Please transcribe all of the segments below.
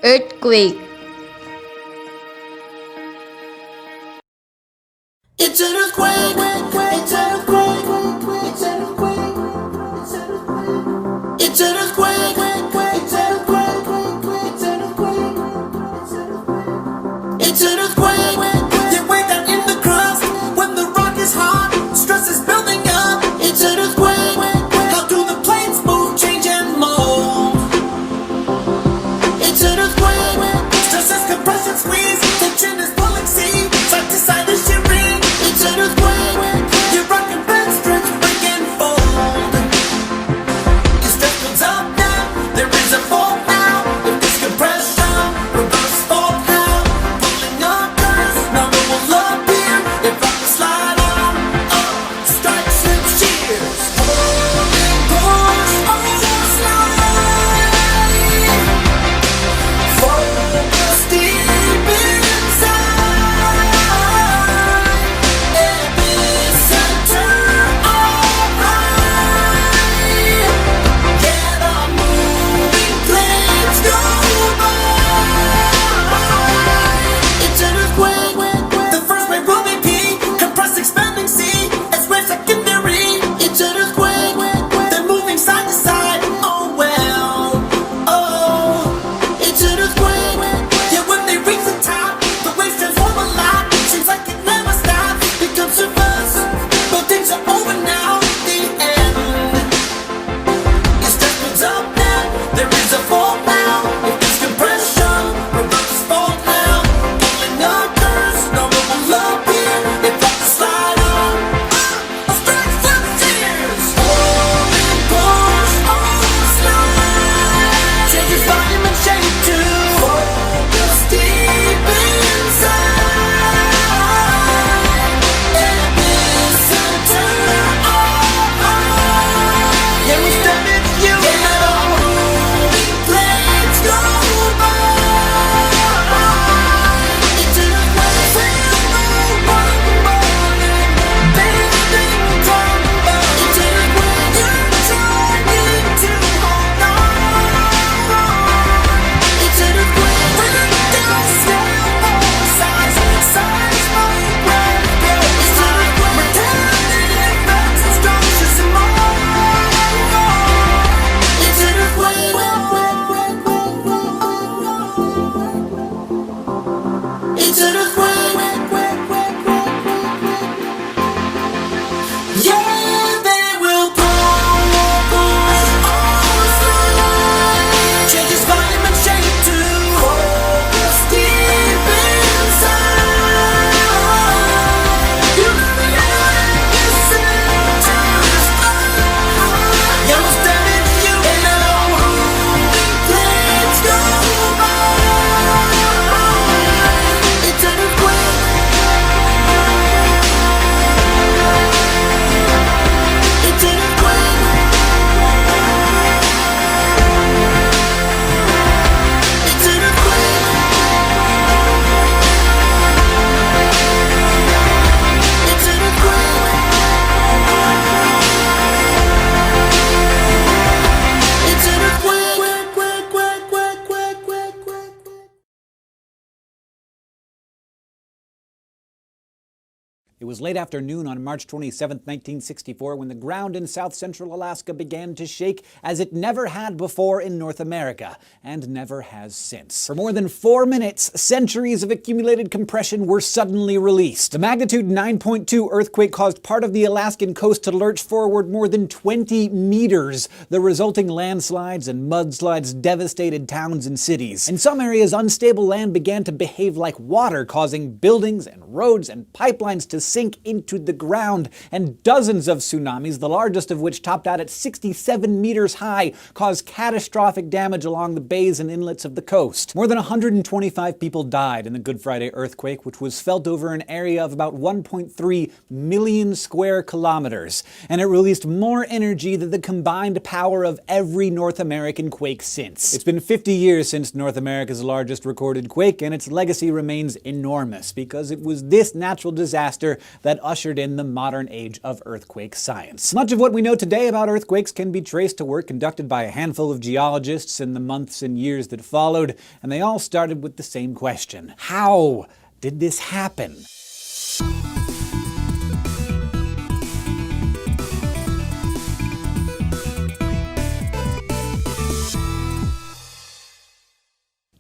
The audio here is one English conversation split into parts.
Earthquake. It's an earthquake. It's an earthquake. It's an earthquake. It's an earthquake. It's an earthquake. It's an earthquake. It's an earthquake. You wake up in the crust when the rock is hot. Stress is building up. It's an earthquake. How do the plates move, change, and mold? It's an earthquake. Stress is compression, squeeze. Tension is pulling, see. Side to side is shivering. It's an earthquake. You're rocking bed, stretch, break, and fold. Your stress builds up now. There is a fault now. If this compression, reverse fault now. Pulling up curves, number will appear. If I can slide on, strike, slip, shears. Hold and push, slide. Focus deep inside. Epicenter alright. Yeah, the moving planes go by. It's an earthquake. The first wave will be P. Compressed, expanding C. As waves secondary. It's an earthquake. They're moving side to side. Oh well. Oh. It's an earthquake. Yeah, when they reach the top, the waves transform a lot. Seems like it never stops. Becomes a buzz, but things are over now. The end. Your stress builds up now. There is a fault now. If there's compression, reverse fault now. Pulling up curves, number will appear. If I can slide on, strike, flip, shears. Hold and push, slide. Changes volume and shape too. Focus deep inside. Epicenter alright. Yeah, we step in you. Yeah, the moving planes go by. It's an earthquake. Feel the rumbling, building crumble. It's an earthquake. You're trying to hold on. It's an earthquake. Break down scale for size. Size might break. It's an earthquake. Returning effects and structures and more. It's an earthquake. It's an earthquake. Yeah, they will push, slide. Changes volume and shape too. Focus deep inside. You know the epicenters alright. Yeah, we'll step in you. And the moving planes go by. It's an earthquake. It's an earthquake. It's an earthquake. It's an earthquake. It's an earthquake. It was late afternoon on March 27, 1964, when the ground in south-central Alaska began to shake as it never had before in North America, and never has since. For more than 4 minutes, centuries of accumulated compression were suddenly released. The magnitude 9.2 earthquake caused part of the Alaskan coast to lurch forward more than 20 meters. The resulting landslides and mudslides devastated towns and cities. In some areas, unstable land began to behave like water, causing buildings and roads and pipelines to sink into the ground, and dozens of tsunamis, the largest of which topped out at 67 meters high, caused catastrophic damage along the bays and inlets of the coast. More than 125 people died in the Good Friday earthquake, which was felt over an area of about 1.3 million square kilometers, and it released more energy than the combined power of every North American quake since. It's been 50 years since North America's largest recorded quake, and its legacy remains enormous, because it was this natural disaster together that ushered in the modern age of earthquake science. Much of what we know today about earthquakes can be traced to work conducted by a handful of geologists in the months and years that followed, and they all started with the same question: how did this happen?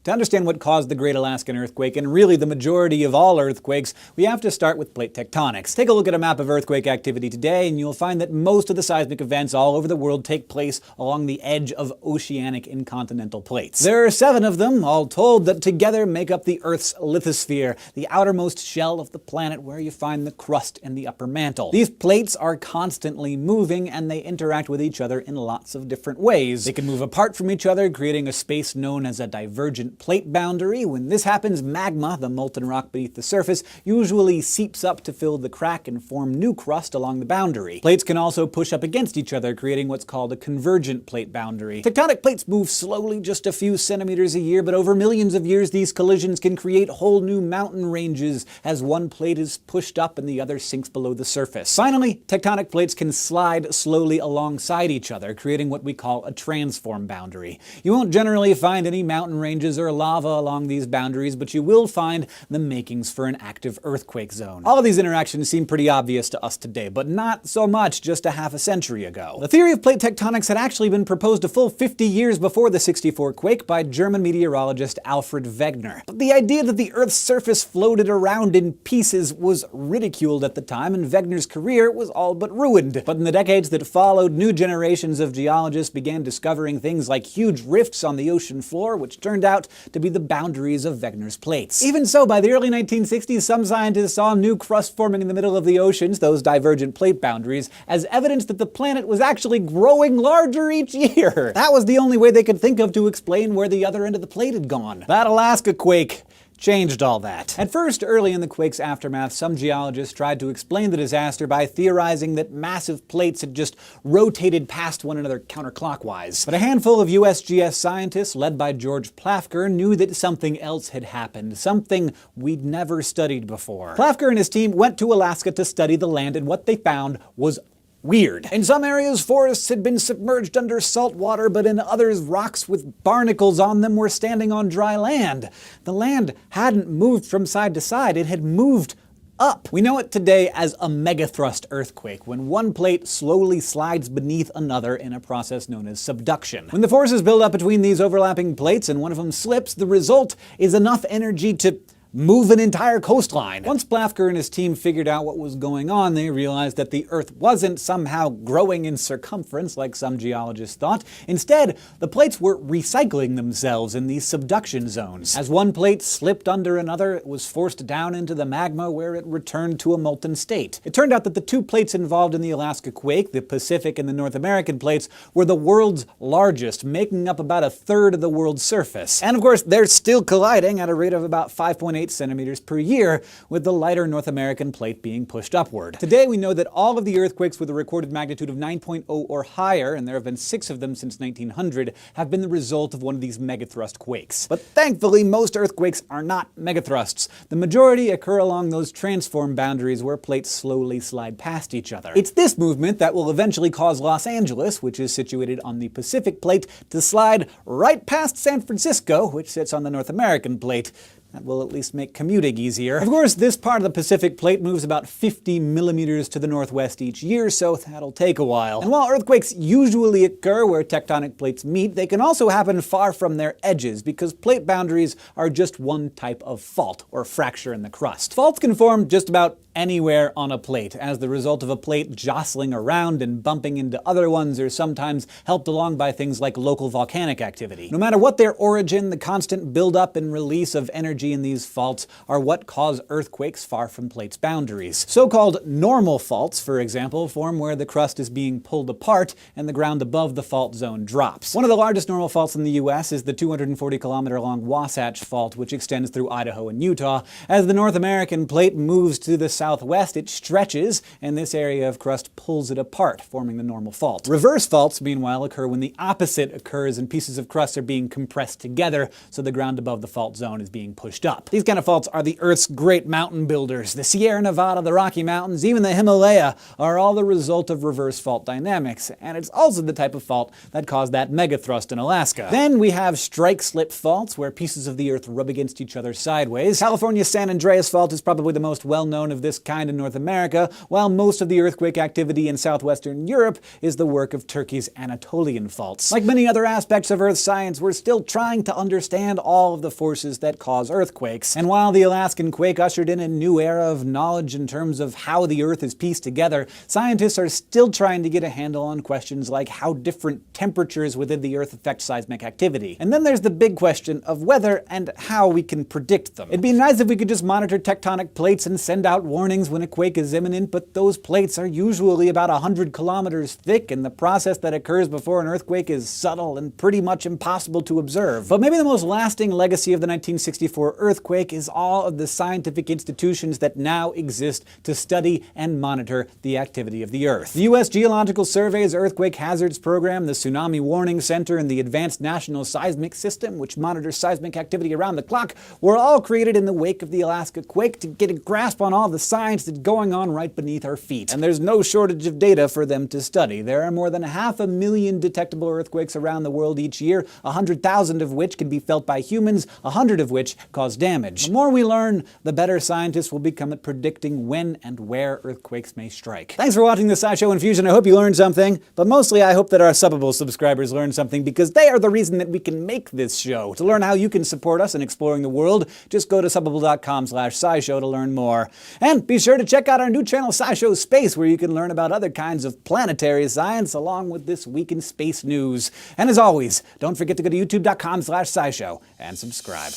To understand what caused the Great Alaskan Earthquake, and really the majority of all earthquakes, we have to start with plate tectonics. Take a look at a map of earthquake activity today, and you'll find that most of the seismic events all over the world take place along the edge of oceanic and continental plates. There are 7 of them, all told, that together make up the Earth's lithosphere, the outermost shell of the planet where you find the crust and the upper mantle. These plates are constantly moving, and they interact with each other in lots of different ways. They can move apart from each other, creating a space known as a divergent plate boundary. When this happens, magma, the molten rock beneath the surface, usually seeps up to fill the crack and form new crust along the boundary. Plates can also push up against each other, creating what's called a convergent plate boundary. Tectonic plates move slowly, just a few centimeters a year, but over millions of years these collisions can create whole new mountain ranges as one plate is pushed up and the other sinks below the surface. Finally, tectonic plates can slide slowly alongside each other, creating what we call a transform boundary. You won't generally find any mountain ranges or lava along these boundaries, but you will find the makings for an active earthquake zone. All of these interactions seem pretty obvious to us today, but not so much just a half a century ago. The theory of plate tectonics had actually been proposed a full 50 years before the '64 quake by German meteorologist Alfred Wegener. But the idea that the Earth's surface floated around in pieces was ridiculed at the time, and Wegener's career was all but ruined. But in the decades that followed, new generations of geologists began discovering things like huge rifts on the ocean floor, which turned out to be the boundaries of Wegener's plates. Even so, by the early 1960s, some scientists saw new crust forming in the middle of the oceans, those divergent plate boundaries, as evidence that the planet was actually growing larger each year. That was the only way they could think of to explain where the other end of the plate had gone. That Alaska quake changed all that. At first, early in the quake's aftermath, some geologists tried to explain the disaster by theorizing that massive plates had just rotated past one another counterclockwise. But a handful of USGS scientists, led by George Plafker, knew that something else had happened, something we'd never studied before. Plafker and his team went to Alaska to study the land, and what they found was weird. In some areas, forests had been submerged under salt water, but in others, rocks with barnacles on them were standing on dry land. The land hadn't moved from side to side, it had moved up. We know it today as a megathrust earthquake, when one plate slowly slides beneath another in a process known as subduction. When the forces build up between these overlapping plates and one of them slips, the result is enough energy to move an entire coastline. Once Plafker and his team figured out what was going on, they realized that the Earth wasn't somehow growing in circumference like some geologists thought. Instead, the plates were recycling themselves in these subduction zones. As one plate slipped under another, it was forced down into the magma where it returned to a molten state. It turned out that the 2 plates involved in the Alaska quake, the Pacific and the North American plates, were the world's largest, making up about 1/3 of the world's surface. And of course, they're still colliding at a rate of about 5.8 centimeters per year, with the lighter North American plate being pushed upward. Today we know that all of the earthquakes with a recorded magnitude of 9.0 or higher, and there have been 6 of them since 1900, have been the result of one of these megathrust quakes. But thankfully, most earthquakes are not megathrusts. The majority occur along those transform boundaries where plates slowly slide past each other. It's this movement that will eventually cause Los Angeles, which is situated on the Pacific plate, to slide right past San Francisco, which sits on the North American plate. That will at least make commuting easier. Of course, this part of the Pacific plate moves about 50 millimeters to the northwest each year, so that'll take a while. And while earthquakes usually occur where tectonic plates meet, they can also happen far from their edges, because plate boundaries are just one type of fault, or fracture in the crust. Faults can form just about anywhere on a plate, as the result of a plate jostling around and bumping into other ones, or sometimes helped along by things like local volcanic activity. No matter what their origin, the constant buildup and release of energy in these faults are what cause earthquakes far from plates' boundaries. So-called normal faults, for example, form where the crust is being pulled apart and the ground above the fault zone drops. One of the largest normal faults in the US is the 240-kilometer-long Wasatch Fault, which extends through Idaho and Utah. As the North American plate moves to the southwest, it stretches, and this area of crust pulls it apart, forming the normal fault. Reverse faults, meanwhile, occur when the opposite occurs and pieces of crust are being compressed together, so the ground above the fault zone is being pushed finished up. These kind of faults are the Earth's great mountain builders. The Sierra Nevada, the Rocky Mountains, even the Himalaya are all the result of reverse fault dynamics, and it's also the type of fault that caused that megathrust in Alaska. Then we have strike-slip faults, where pieces of the Earth rub against each other sideways. California's San Andreas Fault is probably the most well-known of this kind in North America, while most of the earthquake activity in southwestern Europe is the work of Turkey's Anatolian faults. Like many other aspects of Earth science, we're still trying to understand all of the forces that cause earthquakes. And while the Alaskan quake ushered in a new era of knowledge in terms of how the Earth is pieced together, scientists are still trying to get a handle on questions like how different temperatures within the Earth affect seismic activity. And then there's the big question of whether and how we can predict them. It'd be nice if we could just monitor tectonic plates and send out warnings when a quake is imminent, but those plates are usually about 100 kilometers thick, and the process that occurs before an earthquake is subtle and pretty much impossible to observe. But maybe the most lasting legacy of the 1964 earthquake is all of the scientific institutions that now exist to study and monitor the activity of the Earth. The U.S. Geological Survey's Earthquake Hazards Program, the Tsunami Warning Center, and the Advanced National Seismic System, which monitors seismic activity around the clock, were all created in the wake of the Alaska quake to get a grasp on all the science that's going on right beneath our feet. And there's no shortage of data for them to study. There are more than 500,000 detectable earthquakes around the world each year, 100,000 of which can be felt by humans, 100 of which cause damage. The more we learn, the better scientists will become at predicting when and where earthquakes may strike. Thanks for watching the SciShow Infusion. I hope you learned something, but mostly I hope that our Subbable subscribers learned something, because they are the reason that we can make this show. To learn how you can support us in exploring the world, just go to subbable.com/scishow to learn more. And be sure to check out our new channel, SciShow Space, where you can learn about other kinds of planetary science along with this week in space news. And as always, don't forget to go to youtube.com/scishow and subscribe.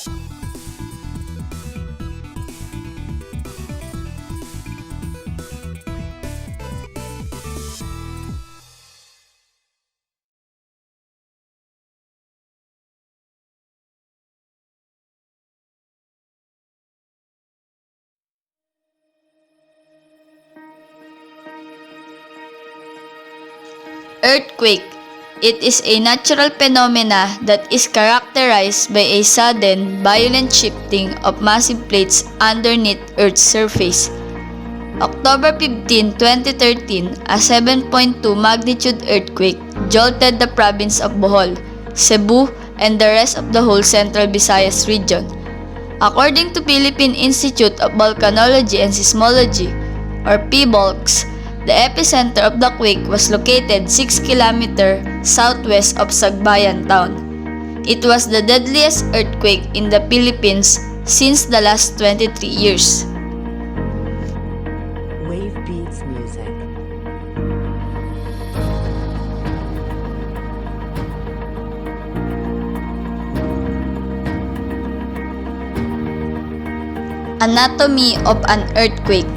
Earthquake. It is a natural phenomena that is characterized by a sudden, violent shifting of massive plates underneath Earth's surface. October 15, 2013, a 7.2 magnitude earthquake jolted the province of Bohol, Cebu, and the rest of the whole Central Visayas region. According to Philippine Institute of Volcanology and Seismology, or PVOLCS, the epicenter of the quake was located 6 km southwest of Sagbayan town. It was the deadliest earthquake in the Philippines since the last 23 years. Wave Beats Music. Anatomy of an earthquake.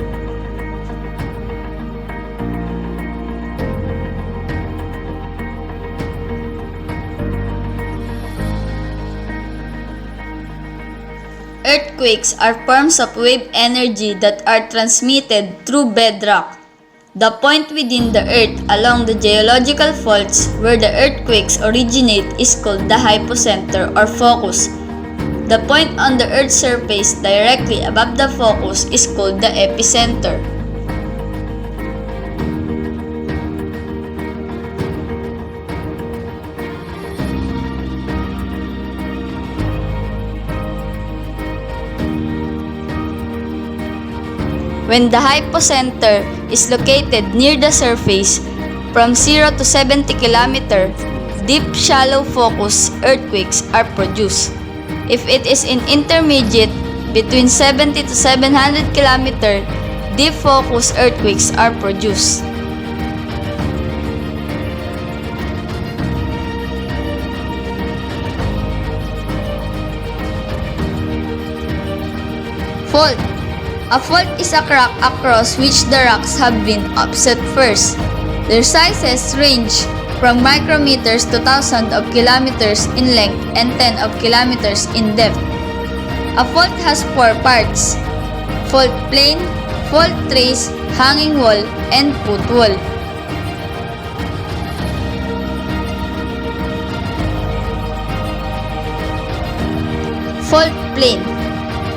Earthquakes are forms of wave energy that are transmitted through bedrock, the point within the earth along the geological faults where the earthquakes originate is called the hypocenter or focus. The point on the earth's surface directly above the focus is called the epicenter. When the hypocenter is located near the surface, from 0 to 70 km, deep shallow focus earthquakes are produced. If it is in intermediate, between 70 to 700 km, deep focus earthquakes are produced. Fault. A fault is a crack across which the rocks have been offset first. Their sizes range from micrometers to thousands of kilometers in length and 10 of kilometers in depth. A fault has 4 parts: fault plane, fault trace, hanging wall, and footwall. Fault plane.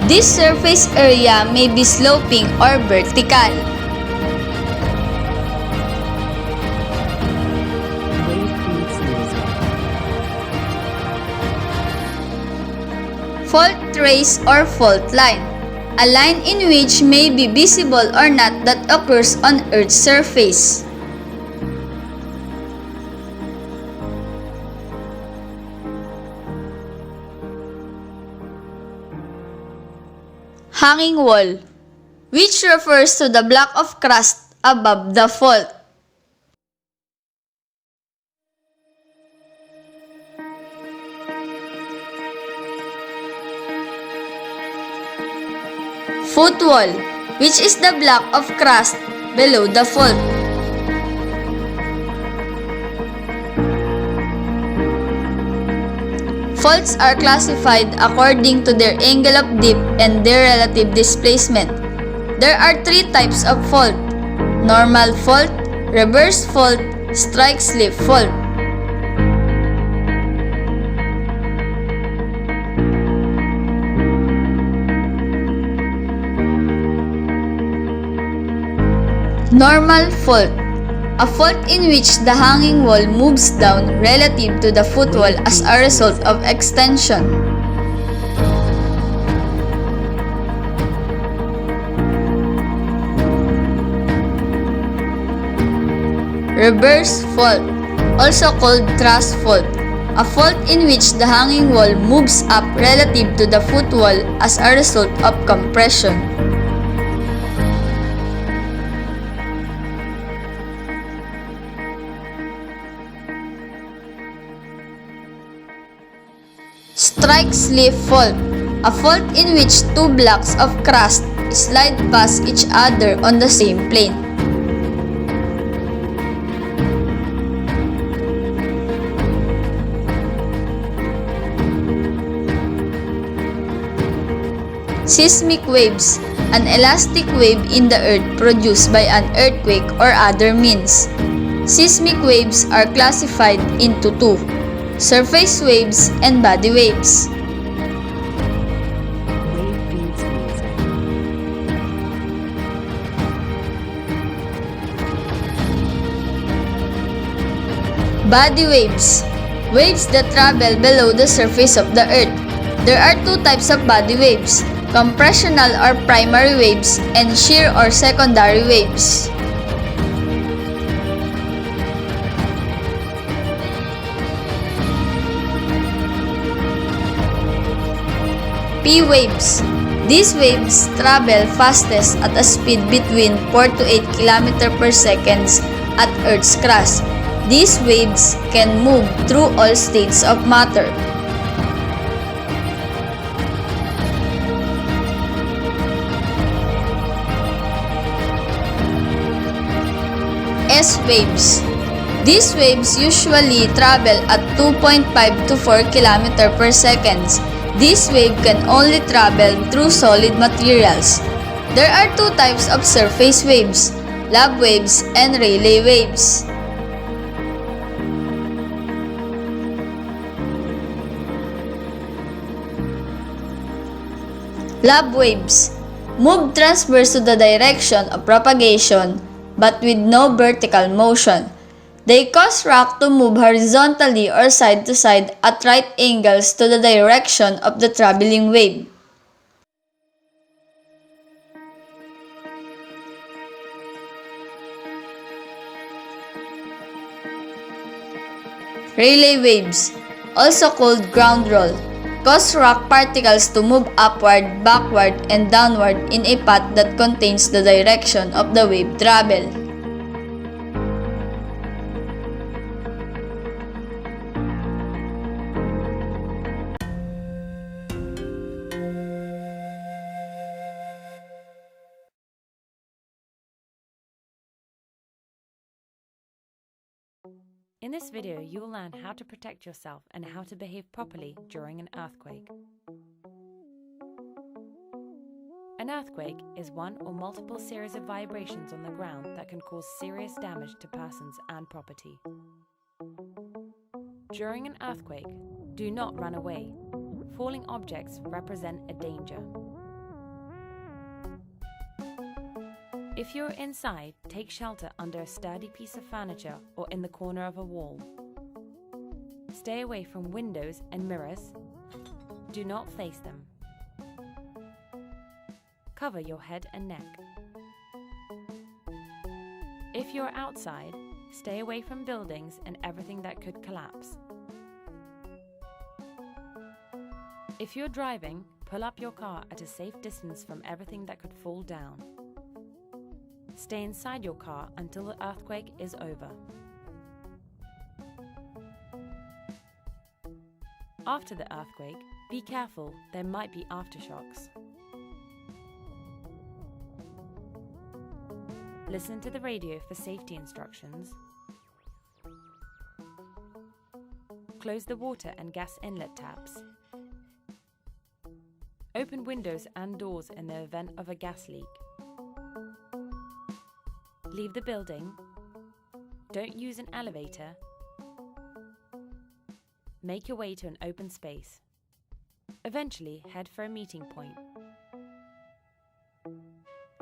This surface area may be sloping or vertical. Fault trace or fault line, a line in which may be visible or not that occurs on Earth's surface. Hanging wall, which refers to the block of crust above the fault. Footwall, which is the block of crust below the fault. Faults are classified according to their angle of dip and their relative displacement. There are three types of fault: normal fault, reverse fault, strike-slip fault. Normal fault, a fault in which the hanging wall moves down relative to the footwall as a result of extension. Reverse fault, also called thrust fault, a fault in which the hanging wall moves up relative to the footwall as a result of compression. Strike-slip fault, a fault in which two blocks of crust slide past each other on the same plane. Seismic waves, an elastic wave in the earth produced by an earthquake or other means. Seismic waves are classified into two: surface waves and body waves. Body waves, waves that travel below the surface of the earth. There are two types of body waves: compressional or primary waves and shear or secondary waves. P waves. These waves travel fastest at a speed between 4 to 8 km per second at Earth's crust. These waves can move through all states of matter. S waves. These waves usually travel at 2.5 to 4 km per second. This wave can only travel through solid materials. There are two types of surface waves: lab waves and Rayleigh waves. Lab waves move transverse to the direction of propagation but with no vertical motion. They cause rock to move horizontally or side to side at right angles to the direction of the traveling wave. Rayleigh waves, also called ground roll, cause rock particles to move upward, backward, and downward in a path that contains the direction of the wave travel. In this video, you will learn how to protect yourself and how to behave properly during an earthquake. An earthquake is one or multiple series of vibrations on the ground that can cause serious damage to persons and property. During an earthquake, do not run away. Falling objects represent a danger. If you're inside, take shelter under a sturdy piece of furniture or in the corner of a wall. Stay away from windows and mirrors. Do not face them. Cover your head and neck. If you're outside, stay away from buildings and everything that could collapse. If you're driving, pull up your car at a safe distance from everything that could fall down. Stay inside your car until the earthquake is over. After the earthquake, be careful, there might be aftershocks. Listen to the radio for safety instructions. Close the water and gas inlet taps. Open windows and doors in the event of a gas leak. Leave the building. Don't use an elevator. Make your way to an open space. Eventually, head for a meeting point.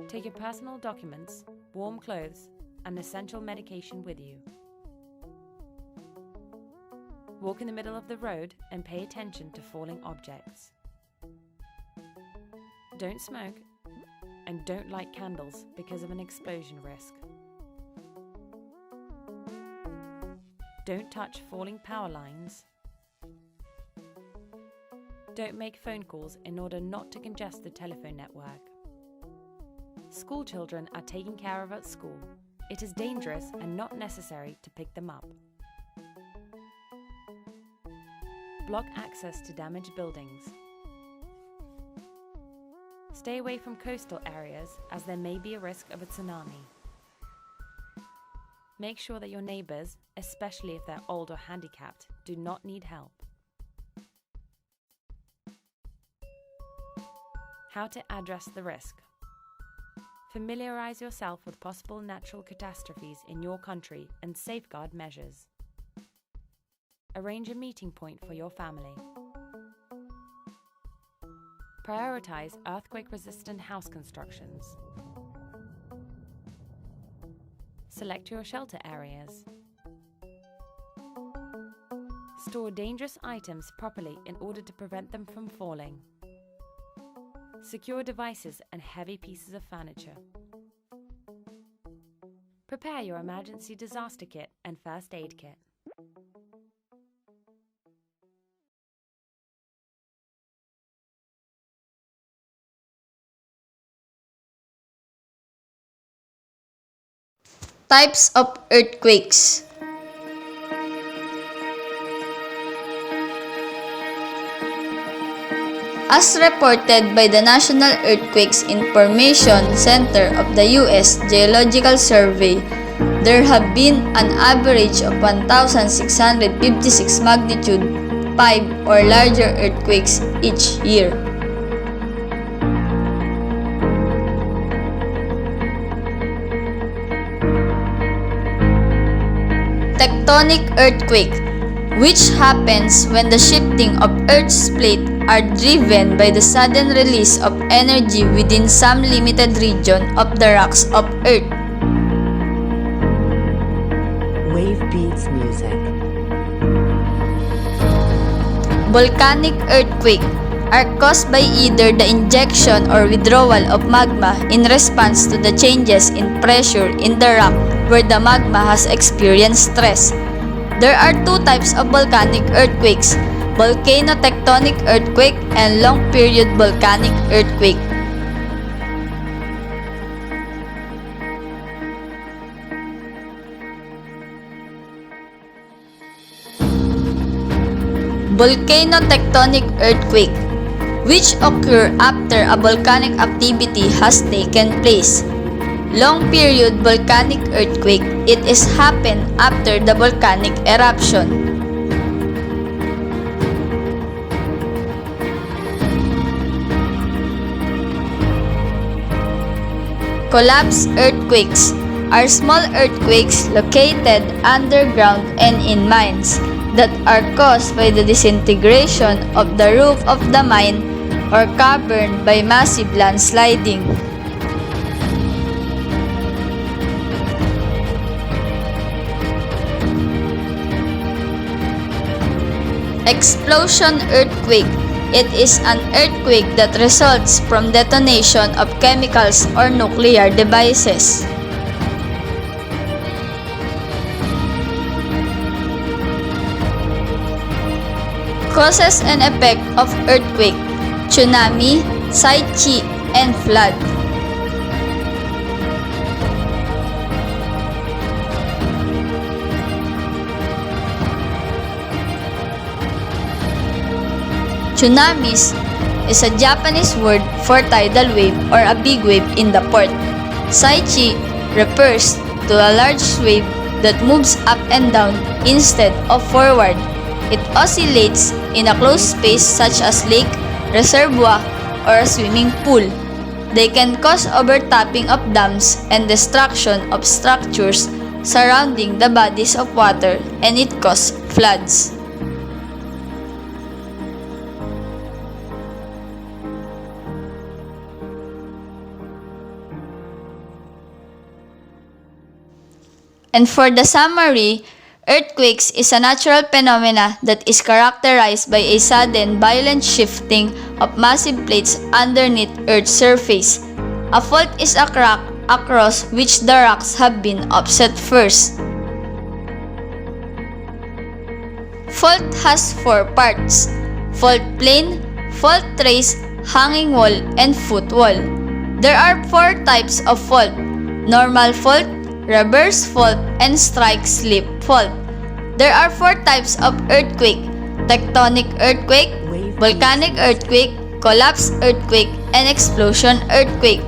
Take your personal documents, warm clothes, and essential medication with you. Walk in the middle of the road and pay attention to falling objects. Don't smoke, and don't light candles because of an explosion risk. Don't touch falling power lines. Don't make phone calls in order not to congest the telephone network. School children are taken care of at school. It is dangerous and not necessary to pick them up. Block access to damaged buildings. Stay away from coastal areas as there may be a risk of a tsunami. Make sure that your neighbors, especially if they're old or handicapped, do not need help. How to address the risk. Familiarize yourself with possible natural catastrophes in your country and safeguard measures. Arrange a meeting point for your family. Prioritize earthquake-resistant house constructions. Select your shelter areas. Store dangerous items properly in order to prevent them from falling. Secure devices and heavy pieces of furniture. Prepare your emergency disaster kit and first aid kit. Types of earthquakes. As reported by the National Earthquakes Information Center of the U.S. Geological Survey, there have been an average of 1,656 magnitude 5 or larger earthquakes each year. Tectonic earthquake, which happens when the shifting of Earth's plate are driven by the sudden release of energy within some limited region of the rocks of Earth. Wave Beats Music. Volcanic earthquake are caused by either the injection or withdrawal of magma in response to the changes in pressure in the rock where the magma has experienced stress. There are two types of volcanic earthquakes: volcano-tectonic earthquake and long-period volcanic earthquake. Volcano-tectonic earthquake, which occur after a volcanic activity has taken place. Long-period volcanic earthquake, it is happened after the volcanic eruption. Collapse earthquakes are small earthquakes located underground and in mines that are caused by the disintegration of the roof of the mine or cavern by massive landsliding. Explosion earthquake. It is an earthquake that results from detonation of chemicals or nuclear devices. Causes and effect of earthquake: tsunami, Saichi, and flood. Tsunamis is a Japanese word for tidal wave or a big wave in the port. Saichi refers to a large wave that moves up and down instead of forward. It oscillates in a closed space such as lake, reservoir, or a swimming pool. They can cause overtopping of dams and destruction of structures surrounding the bodies of water, and it causes floods. And for the summary, earthquakes is a natural phenomena that is characterized by a sudden, violent shifting of massive plates underneath Earth's surface. A fault is a crack across which the rocks have been offset first. Fault has four parts: fault plane, fault trace, hanging wall, and footwall. There are four types of fault: normal fault, reverse fault, and strike-slip fault. There are four types of earthquake: tectonic earthquake, volcanic earthquake, collapse earthquake, and explosion earthquake.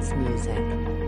Beats Music.